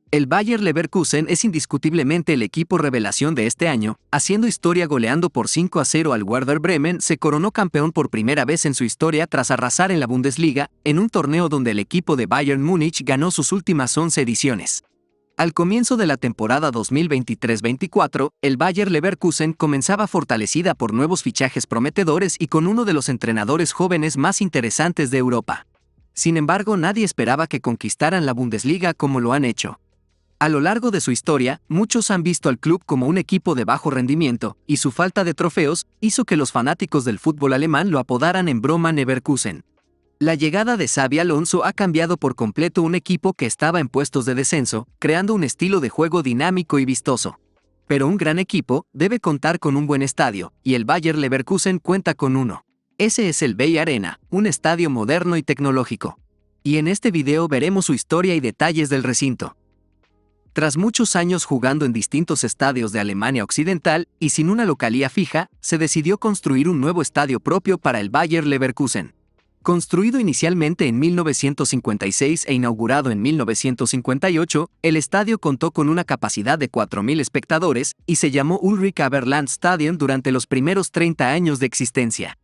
El Bayer Leverkusen es indiscutiblemente el equipo revelación de este año, haciendo historia goleando por 5-0 al Werder Bremen. Se coronó campeón por primera vez en su historia tras arrasar en la Bundesliga, en un torneo donde el equipo de Bayern Múnich ganó sus últimas 11 ediciones. Al comienzo de la temporada 2023-24, el Bayer Leverkusen comenzaba fortalecida por nuevos fichajes prometedores y con uno de los entrenadores jóvenes más interesantes de Europa. Sin embargo, nadie esperaba que conquistaran la Bundesliga como lo han hecho. A lo largo de su historia, muchos han visto al club como un equipo de bajo rendimiento, y su falta de trofeos hizo que los fanáticos del fútbol alemán lo apodaran en broma Neverkusen. La llegada de Xabi Alonso ha cambiado por completo un equipo que estaba en puestos de descenso, creando un estilo de juego dinámico y vistoso. Pero un gran equipo debe contar con un buen estadio, y el Bayer Leverkusen cuenta con uno. Ese es el Bay Arena, un estadio moderno y tecnológico. Y en este video veremos su historia y detalles del recinto. Tras muchos años jugando en distintos estadios de Alemania Occidental y sin una localía fija, se decidió construir un nuevo estadio propio para el Bayer Leverkusen. Construido inicialmente en 1956 e inaugurado en 1958, el estadio contó con una capacidad de 4.000 espectadores y se llamó Ulrich-Haberland-Stadion durante los primeros 30 años de existencia.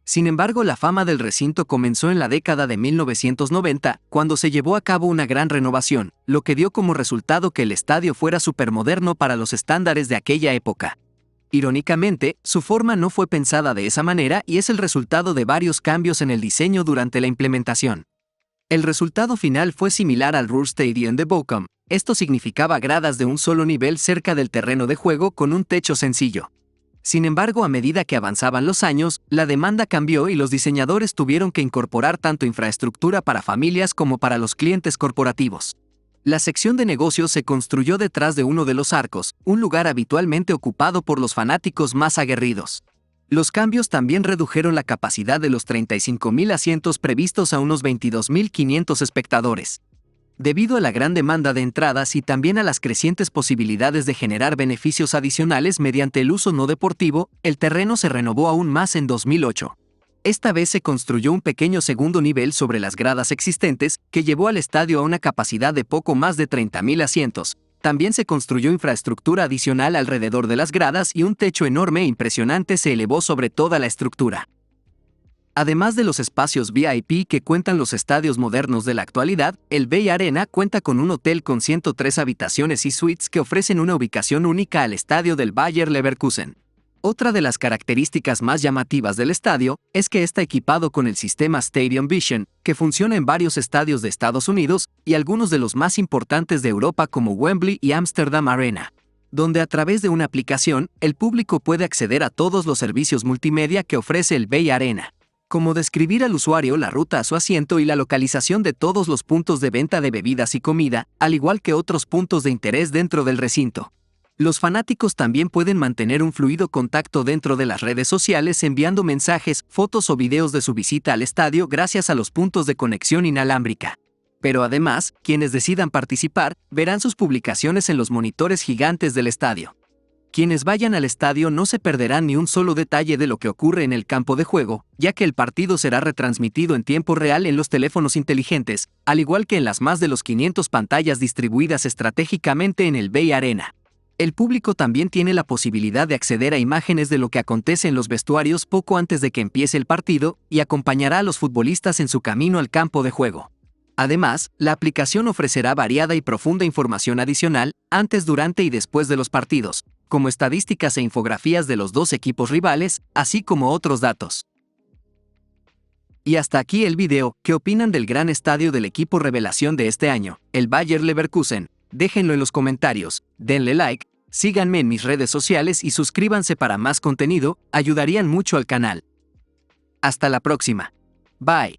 Sin embargo, la fama del recinto comenzó en la década de 1990, cuando se llevó a cabo una gran renovación, lo que dio como resultado que el estadio fuera supermoderno para los estándares de aquella época. Irónicamente, su forma no fue pensada de esa manera y es el resultado de varios cambios en el diseño durante la implementación. El resultado final fue similar al Ruhrstadion de Bochum. Esto significaba gradas de un solo nivel cerca del terreno de juego con un techo sencillo. Sin embargo, a medida que avanzaban los años, la demanda cambió y los diseñadores tuvieron que incorporar tanto infraestructura para familias como para los clientes corporativos. La sección de negocios se construyó detrás de uno de los arcos, un lugar habitualmente ocupado por los fanáticos más aguerridos. Los cambios también redujeron la capacidad de los 35.000 asientos previstos a unos 22.500 espectadores. Debido a la gran demanda de entradas y también a las crecientes posibilidades de generar beneficios adicionales mediante el uso no deportivo, el terreno se renovó aún más en 2008. Esta vez se construyó un pequeño segundo nivel sobre las gradas existentes, que llevó al estadio a una capacidad de poco más de 30.000 asientos. También se construyó infraestructura adicional alrededor de las gradas y un techo enorme e impresionante se elevó sobre toda la estructura. Además de los espacios VIP que cuentan los estadios modernos de la actualidad, el Bay Arena cuenta con un hotel con 103 habitaciones y suites que ofrecen una ubicación única al estadio del Bayer Leverkusen. Otra de las características más llamativas del estadio es que está equipado con el sistema Stadium Vision, que funciona en varios estadios de Estados Unidos y algunos de los más importantes de Europa como Wembley y Amsterdam Arena, donde a través de una aplicación, el público puede acceder a todos los servicios multimedia que ofrece el Bay Arena, como describir al usuario la ruta a su asiento y la localización de todos los puntos de venta de bebidas y comida, al igual que otros puntos de interés dentro del recinto. Los fanáticos también pueden mantener un fluido contacto dentro de las redes sociales enviando mensajes, fotos o videos de su visita al estadio gracias a los puntos de conexión inalámbrica. Pero además, quienes decidan participar, verán sus publicaciones en los monitores gigantes del estadio. Quienes vayan al estadio no se perderán ni un solo detalle de lo que ocurre en el campo de juego, ya que el partido será retransmitido en tiempo real en los teléfonos inteligentes, al igual que en las más de los 500 pantallas distribuidas estratégicamente en el Bay Arena. El público también tiene la posibilidad de acceder a imágenes de lo que acontece en los vestuarios poco antes de que empiece el partido y acompañará a los futbolistas en su camino al campo de juego. Además, la aplicación ofrecerá variada y profunda información adicional antes, durante y después de los partidos, como estadísticas e infografías de los dos equipos rivales, así como otros datos. Y hasta aquí el video. ¿Qué opinan del gran estadio del equipo revelación de este año, el Bayer Leverkusen? Déjenlo en los comentarios, denle like, síganme en mis redes sociales y suscríbanse para más contenido, ayudarían mucho al canal. Hasta la próxima. Bye.